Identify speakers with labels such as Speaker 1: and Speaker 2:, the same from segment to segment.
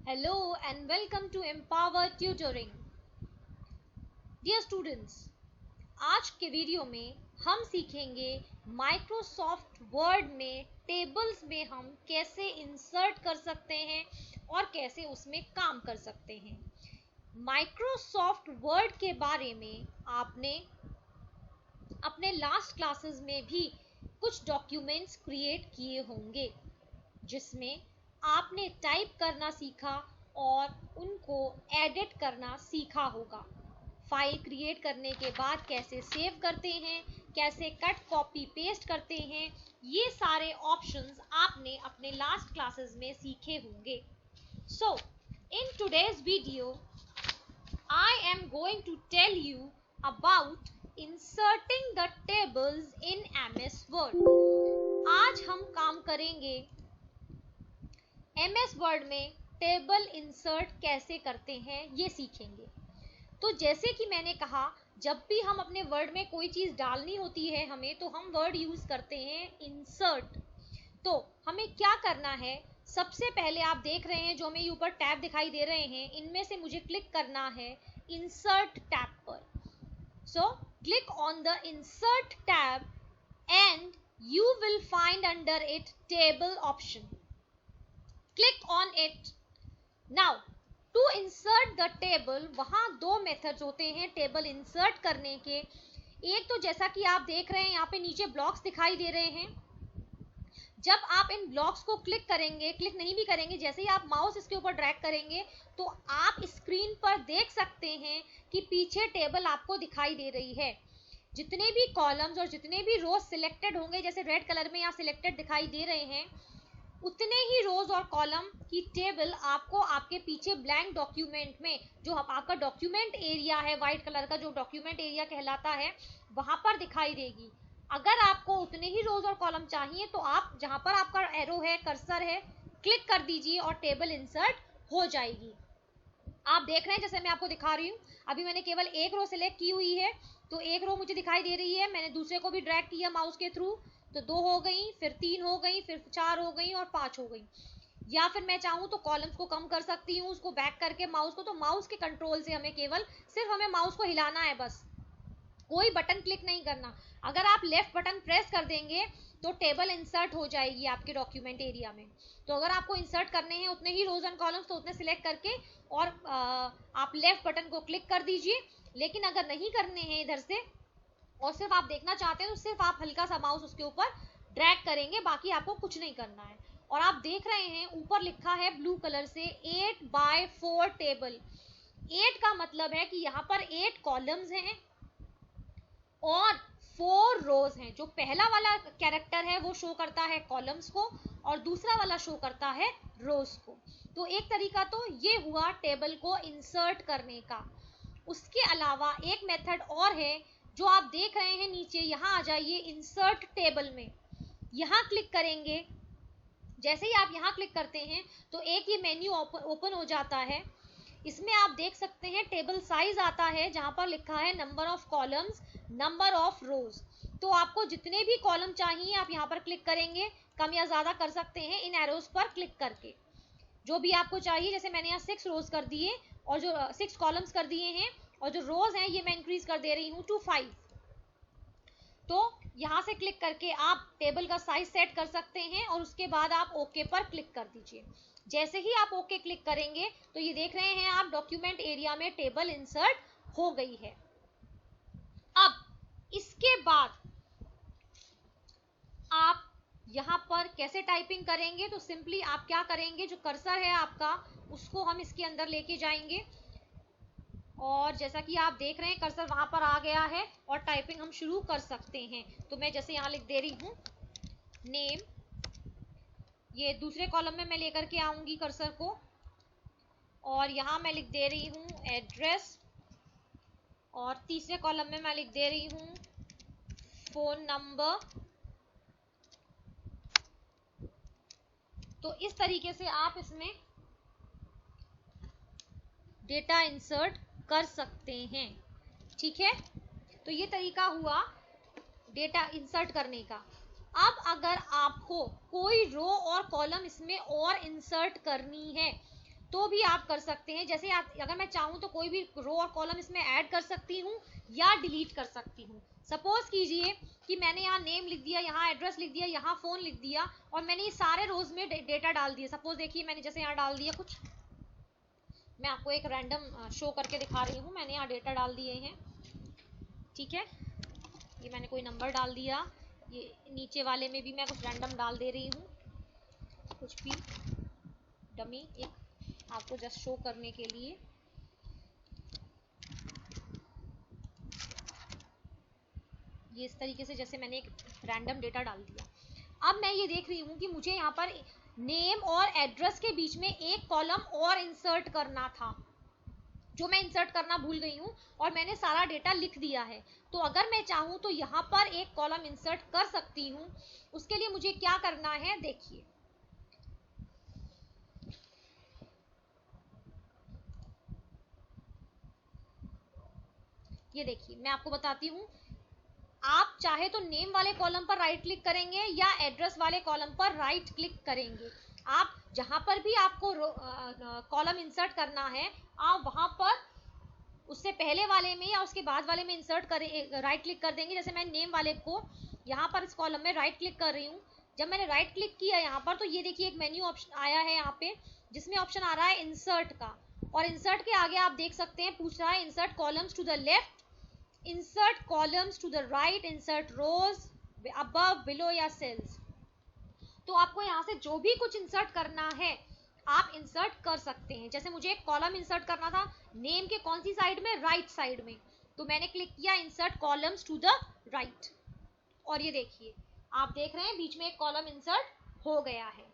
Speaker 1: Hello and welcome to Empower Tutoring. Dear students, आज के video में हम सीखेंगे माइक्रोसॉफ्ट वर्ड में टेबल्स में हम कैसे इंसर्ट कर सकते हैं और कैसे उसमें काम कर सकते हैं। माइक्रोसॉफ्ट वर्ड के बारे में आपने अपने लास्ट क्लासेस में भी कुछ डॉक्यूमेंट्स क्रिएट किए होंगे जिसमें आपने टाइप करना सीखा और उनको एडिट करना सीखा होगा। फाइल क्रिएट करने के बाद कैसे सेव करते हैं, कैसे कट कॉपी पेस्ट करते हैं, ये सारे ऑप्शंस आपने अपने लास्ट क्लासेस में सीखे होंगे। So in today's video I am going to tell you about inserting the tables in MS word. आज हम काम करेंगे MS वर्ड में टेबल इंसर्ट कैसे करते हैं ये सीखेंगे। तो जैसे कि मैंने कहा, जब भी हम अपने वर्ड में कोई चीज़ डालनी होती है हमें, तो हम वर्ड यूज़ करते हैं इंसर्ट। तो हमें क्या करना है, सबसे पहले आप देख रहे हैं जो हमें ऊपर टैब दिखाई दे रहे हैं, इनमें से मुझे क्लिक करना है इंसर्ट टैब पर। So click on the insert tab and you will find under it table option. Click on it. Now to insert the table, वहां दो मेथड्स होते हैं टेबल इंसर्ट करने के। एक तो जैसा कि आप देख रहे हैं यहाँ पे नीचे ब्लॉक्स दिखाई दे रहे हैं। जब आप इन ब्लॉक्स को क्लिक करेंगे, क्लिक नहीं भी करेंगे, जैसे ही आप माउस इसके ऊपर ड्रैग करेंगे तो आप स्क्रीन पर देख सकते हैं कि पीछे टेबल आपको दिखाई दे रही है। जितने भी कॉलम्स और जितने भी रोज सिलेक्टेड होंगे, जैसे रेड कलर में यहाँ सिलेक्टेड दिखाई दे रहे हैं, उतने ही रोज और कॉलम की टेबल आपको आपके पीछे ब्लैंक डॉक्यूमेंट में, जो आपका डॉक्यूमेंट एरिया है, व्हाइट कलर का जो डॉक्यूमेंट एरिया कहलाता है, वहां पर दिखाई देगी। अगर आपको उतने ही रोज और कॉलम चाहिए तो आप जहां पर आपका एरो है, कर्सर है, क्लिक कर दीजिए और टेबल इंसर्ट हो जाएगी। आप देख रहे हैं जैसे मैं आपको दिखा रही हूँ, अभी मैंने केवल एक रो सिलेक्ट की हुई है तो एक रो मुझे दिखाई दे रही है। मैंने दूसरे को भी ड्रैग किया माउस के थ्रू तो 2 हो गई, फिर 3 हो गई, फिर 4 हो गई और 5 हो गई। या फिर मैं चाहूँ तो कॉलम्स को कम कर सकती हूँ, उसको बैक करके माउस को, तो माउस के कंट्रोल से हमें केवल सिर्फ हमें माउस को हिलाना है, बस कोई बटन क्लिक नहीं करना। अगर आप लेफ्ट बटन प्रेस कर देंगे तो टेबल इंसर्ट हो जाएगी आपके डॉक्यूमेंट एरिया में। तो अगर आपको इंसर्ट करने हैं उतने ही रोज एंड कॉलम्स तो उतने सिलेक्ट करके और आप लेफ्ट बटन को क्लिक कर दीजिए। लेकिन अगर नहीं करने हैं इधर से और सिर्फ आप देखना चाहते हैं तो सिर्फ आप हल्का सा माउस उसके ऊपर ड्रैग करेंगे, बाकी आपको कुछ नहीं करना है। और आप देख रहे हैं ऊपर लिखा है ब्लू कलर से 8x4 टेबल। 8 का मतलब है कि यहाँ पर 8 कॉलम्स हैं और 4 रोज हैं। जो पहला वाला कैरेक्टर है वो शो करता है कॉलम्स को और दूसरा वाला शो करता है रोज को। तो एक तरीका तो ये हुआ टेबल को इंसर्ट करने का। उसके अलावा एक मेथड और है जो आप देख रहे हैं नीचे, यहाँ आ जाइए इंसर्ट टेबल में, यहाँ क्लिक करेंगे। जैसे ही आप यहाँ क्लिक करते हैं तो एक ये मेन्यू ओपन हो जाता है। इसमें आप देख सकते हैं टेबल साइज आता है जहां पर लिखा है number of columns, number of रोज। तो आपको जितने भी कॉलम चाहिए आप यहाँ पर क्लिक करेंगे, कम या ज्यादा कर सकते हैं इन एरोज पर क्लिक करके। जो भी आपको चाहिए, जैसे मैंने यहाँ 6 रोज कर दिए और जो 6 कॉलम्स कर दिए हैं, और जो रोज हैं ये मैं इंक्रीज कर दे रही हूँ टू 5। तो यहाँ से क्लिक करके आप टेबल का साइज सेट कर सकते हैं और उसके बाद आप ओके पर क्लिक कर दीजिए। जैसे ही आप ओके क्लिक करेंगे तो ये देख रहे हैं आप डॉक्यूमेंट एरिया में टेबल इंसर्ट हो गई है। अब इसके बाद आप यहाँ पर कैसे टाइपिंग करेंगे, तो सिंपली आप क्या करेंगे, जो कर्सर है आपका उसको हम इसके अंदर लेके जाएंगे और जैसा कि आप देख रहे हैं कर्सर वहां पर आ गया है और टाइपिंग हम शुरू कर सकते हैं। तो मैं जैसे यहाँ लिख दे रही हूँ नेम, ये दूसरे कॉलम में मैं लेकर के आऊंगी कर्सर को, और यहाँ मैं लिख दे रही हूँ एड्रेस, और तीसरे कॉलम में मैं लिख दे रही हूँ फोन नंबर। तो इस तरीके से आप इसमें डेटा इंसर्ट कर सकते हैं, ठीक है। तो ये तरीका हुआ डेटा इंसर्ट करने का। अब अगर आपको कोई रो और कॉलम इसमें और इंसर्ट करनी है तो भी आप कर सकते हैं। जैसे अगर मैं चाहूँ तो कोई भी रो और कॉलम इसमें ऐड कर सकती हूँ या डिलीट कर सकती हूँ। सपोज कीजिए कि मैंने यहाँ नेम लिख दिया, यहाँ एड्रेस लिख दिया, यहाँ फोन लिख दिया और मैंने ये सारे रोज में डेटा डाल दिया। सपोज देखिए मैंने जैसे यहाँ डाल दिया कुछ, मैं आपको एक रैंडम शो करके दिखा रही हूँ। मैंने यहाँ डेटा डाल दिए हैं, ठीक है, ये मैंने कोई नंबर डाल दिया, ये नीचे वाले में भी मैं कुछ रैंडम डाल दे रही हूँ, कुछ भी डमी, एक आपको जस्ट शो करने के लिए। ये इस तरीके से जैसे मैंने एक रैंडम डेटा डाल दिया। अब मैं ये देख रही हूँ कि मुझे यहाँ पर नेम और एड्रेस के बीच में एक कॉलम और इंसर्ट करना था, जो मैं इंसर्ट करना भूल गई हूँ, और मैंने सारा डेटा लिख दिया है। तो अगर मैं चाहूँ तो यहाँ पर एक कॉलम इंसर्ट कर सकती हूँ। उसके लिए मुझे क्या करना है, देखिए ये देखिए मैं आपको बताती हूँ। आप चाहे तो नेम वाले कॉलम पर राइट क्लिक करेंगे या एड्रेस वाले कॉलम पर राइट क्लिक करेंगे। आप जहां पर भी आपको कॉलम इंसर्ट करना है, आप वहां पर उससे पहले वाले में या उसके बाद वाले में इंसर्ट करें, राइट क्लिक कर देंगे। जैसे मैं नेम वाले को यहाँ पर इस कॉलम में राइट क्लिक कर रही हूँ। जब मैंने राइट क्लिक किया यहाँ पर, तो ये देखिए एक मेन्यू ऑप्शन आया है यहाँ पे, जिसमें ऑप्शन आ रहा है इंसर्ट का, और इंसर्ट के आगे आप देख सकते हैं पूछ रहा है insert columns to the left, insert columns to the right, insert rows above, below या cells। तो आपको यहाँ से जो भी कुछ इंसर्ट करना है आप इंसर्ट कर सकते हैं। जैसे मुझे एक कॉलम इंसर्ट करना था नेम के कौन सी साइड में, राइट साइड में, तो मैंने क्लिक किया insert columns to the right, और ये देखिए आप देख रहे हैं बीच में एक कॉलम इंसर्ट हो गया है,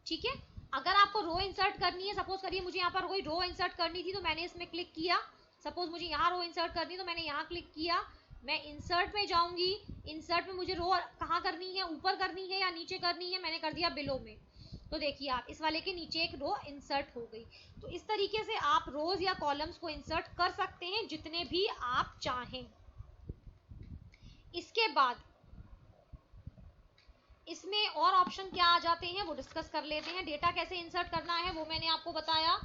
Speaker 1: ठीक है। अगर आपको रो इंसर्ट करनी है, सपोज करिए मुझे यहाँ पर कोई रो इंसर्ट करनी थी तो मैंने इसमें क्लिक किया। सपोज मुझे यहाँ रो इंसर्ट करनी तो मैंने यहाँ क्लिक किया। मैं इंसर्ट में जाऊंगी, इंसर्ट में मुझे रो कहाँ करनी है, ऊपर करनी है या नीचे करनी है, मैंने कर दिया बिलो में। तो देखिए आप इस वाले के नीचे एक रो इंसर्ट हो गई। तो इस तरीके से आप रोज या कॉलम्स को इंसर्ट कर सकते हैं जितने भी आप चाहें। इसके बाद इसमें और ऑप्शन क्या आ जाते हैं वो डिस्कस कर लेते हैं। डेटा कैसे इंसर्ट करना है वो मैंने आपको बताया।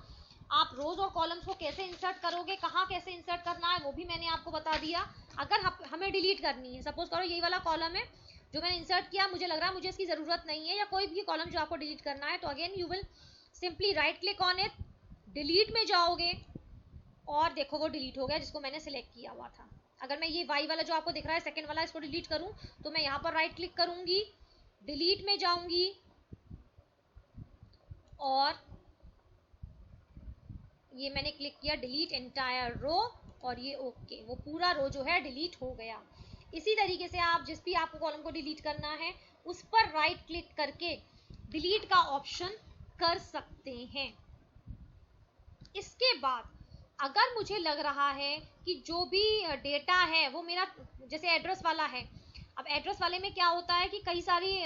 Speaker 1: आप रोज और कॉलम्स को कैसे इंसर्ट करोगे, कहाँ कैसे इंसर्ट करना है वो भी मैंने आपको बता दिया। अगर हमें डिलीट करनी है, सपोज करो यही वाला कॉलम है जो मैंने इंसर्ट किया, मुझे लग रहा है मुझे इसकी जरूरत नहीं है, या कोई भी कॉलम जो आपको डिलीट करना है, तो again you will simply write click on it, delete में जाओगे और देखो वो डिलीट हो गया जिसको मैंने सिलेक्ट किया हुआ था। अगर मैं ये वाई वाला जो आपको दिख रहा है सेकेंड वाला, इसको डिलीट करूं तो मैं यहाँ पर राइट क्लिक करूंगी, डिलीट में जाऊंगी और ये मैंने क्लिक किया डिलीट एंटायर रो, और ये ओके, वो पूरा रो जो है डिलीट हो गया। इसी तरीके से आप जिस भी आपको कॉलम को डिलीट करना है उस पर राइट क्लिक करके डिलीट का ऑप्शन कर सकते हैं। इसके बाद अगर मुझे लग रहा है कि जो भी डेटा है वो मेरा, जैसे एड्रेस वाला है, अब एड्रेस वाले में क्या होता है कि कई सारी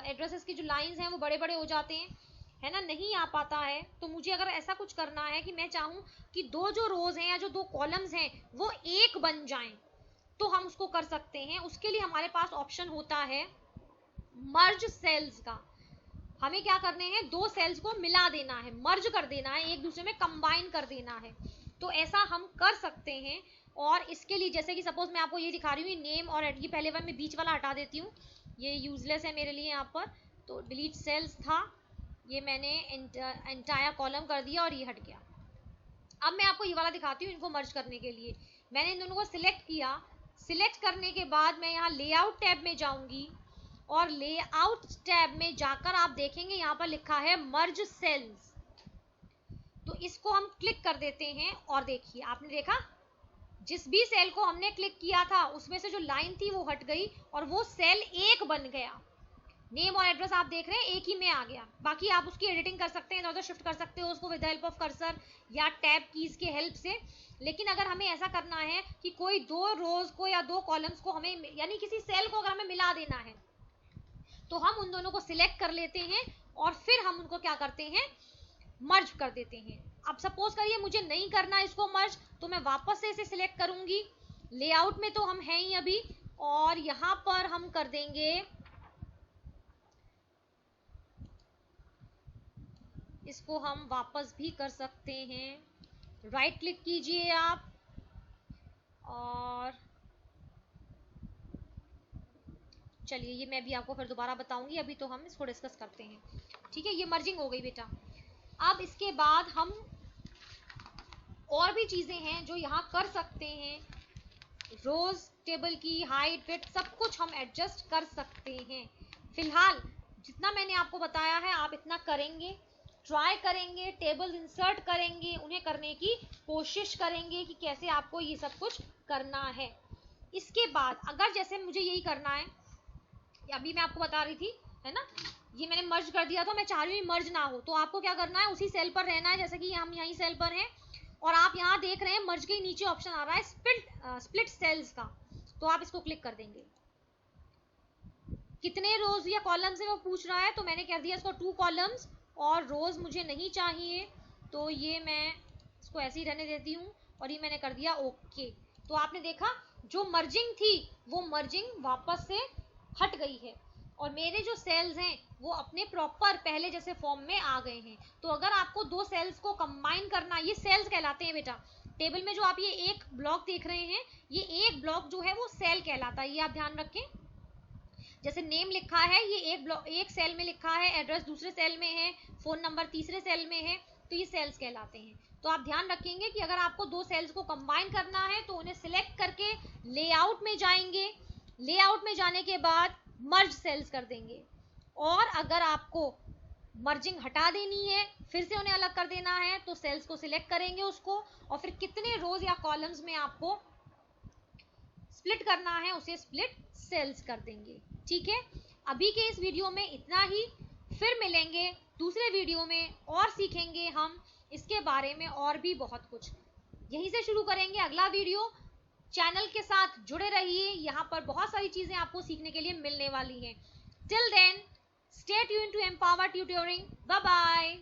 Speaker 1: एड्रेसेस की जो लाइंस हैं वो बड़े बड़े हो जाते हैं, है ना, नहीं आ पाता है। तो मुझे अगर ऐसा कुछ करना है कि मैं चाहूँ कि दो जो रोज हैं या जो दो कॉलम्स हैं वो एक बन जाएं, तो हम उसको कर सकते हैं। उसके लिए हमारे पास ऑप्शन होता है मर्ज सेल्स का। हमें क्या करने हैं, दो सेल्स को मिला देना है, मर्ज कर देना है, एक दूसरे में कंबाइन कर देना है। तो ऐसा हम कर सकते हैं। और इसके लिए जैसे कि सपोज मैं आपको ये दिखा रही हूँ नेम और ये पहले मैं बीच वाला हटा देती हूँ, ये यूजलेस है मेरे लिए यहाँ पर, तो डिलीट सेल्स था, ये मैंने एंटायर कॉलम कर दिया और ये हट गया। अब मैं आपको ये वाला दिखाती हूँ इनको मर्ज करने के लिए। मैंने इन दोनों को सिलेक्ट किया, सिलेक्ट करने के बाद मैं यहाँ लेआउट टैब में जाऊंगी और लेआउट टैब में जाकर आप देखेंगे यहाँ पर लिखा है मर्ज सेल्स, तो इसको हम क्लिक कर देते हैं और देखिए आपने देखा जिस भी सेल को हमने क्लिक किया था उसमें से जो लाइन थी वो हट गई और वो सेल एक बन गया। नेम और एड्रेस आप देख रहे हैं एक ही में आ गया। बाकी आप उसकी एडिटिंग कर सकते हैं, इधर उधर शिफ्ट कर सकते हो उसको विद हेल्प ऑफ कर्सर या टैब कीज के हेल्प से। लेकिन अगर हमें ऐसा करना है कि कोई दो रोज को या दो कॉलम्स को हमें, यानी किसी सेल को अगर हमें मिला देना है, तो हम उन दोनों को सिलेक्ट कर लेते हैं और फिर हम उनको क्या करते हैं, मर्ज कर देते हैं। अब सपोज करिए मुझे नहीं करना इसको मर्ज, तो मैं वापस से इसे सिलेक्ट करूंगी, लेआउट में तो हम हैं ही अभी, और यहां पर हम कर देंगे इसको हम वापस भी कर सकते हैं। राइट क्लिक कीजिए आप और चलिए ये मैं भी आपको फिर दोबारा बताऊंगी, अभी तो हम इसको डिस्कस करते हैं। ठीक है, ये मर्जिंग हो गई बेटा। अब इसके बाद हम और भी चीजें हैं जो यहाँ कर सकते हैं। रोज टेबल की हाइट विड्थ सब कुछ हम एडजस्ट कर सकते हैं। फिलहाल जितना मैंने आपको बताया है आप इतना करेंगे, ट्राई करेंगे, टेबल इंसर्ट करेंगे, उन्हें करने की कोशिश करेंगे कि कैसे आपको ये सब कुछ करना है। इसके बाद अगर जैसे मुझे यही करना है, अभी मैं आपको बता रही थी है ना, ये मैंने मर्ज कर दिया था, मैं चाह रही हूँ मर्ज ना हो, तो आपको क्या करना है, उसी सेल पर रहना है। जैसे कि हम यहीं सेल पर हैं और आप यहाँ देख रहे हैं मर्ज के नीचे ऑप्शन आ रहा है स्प्लिट सेल्स का, तो आप इसको क्लिक कर देंगे। कितने रोज या कॉलम्स है वो पूछ रहा है, तो मैंने कह दिया इसको 2 कॉलम्स, और रोज मुझे नहीं चाहिए तो ये मैं इसको ऐसे ही रहने देती हूँ और ये मैंने कर दिया ओके। तो आपने देखा जो मर्जिंग थी वो मर्जिंग वापस से हट गई है और मेरे जो सेल्स हैं वो अपने प्रॉपर पहले जैसे फॉर्म में आ गए हैं। तो अगर आपको 2 सेल्स को कंबाइन करना, ये सेल्स कहलाते हैं बेटा। टेबल में जो आप ये एक ब्लॉक देख रहे हैं, ये एक ब्लॉक जो है वो सेल कहलाता है, ये आप ध्यान रखें। जैसे नेम लिखा है ये एक सेल में लिखा है, एड्रेस दूसरे सेल में है, फोन नंबर तीसरे सेल में है, तो ये सेल्स कहलाते हैं। तो आप ध्यान रखेंगे कि अगर आपको 2 सेल्स को कंबाइन करना है तो उन्हें सिलेक्ट करके लेआउट में जाएंगे, लेआउट में जाने के बाद मर्ज सेल्स कर देंगे, और अगर आपको मर्जिंग हटा देनी है, फिर से उन्हें अलग कर देना है, तो सेल्स को सिलेक्ट करेंगे उसको, और फिर कितने रोज या कॉलम्स में आपको स्प्लिट करना है उसे स्प्लिट सेल्स कर देंगे। ठीक है, अभी के इस वीडियो में इतना ही, फिर मिलेंगे दूसरे वीडियो में और सीखेंगे हम इसके बारे में और भी बहुत कुछ। यहीं से शुरू करेंगे अगला वीडियो। चैनल के साथ जुड़े रहिए, यहाँ पर बहुत सारी चीजें आपको सीखने के लिए मिलने वाली हैं। Till then, stay tuned to empower tutoring. Bye bye.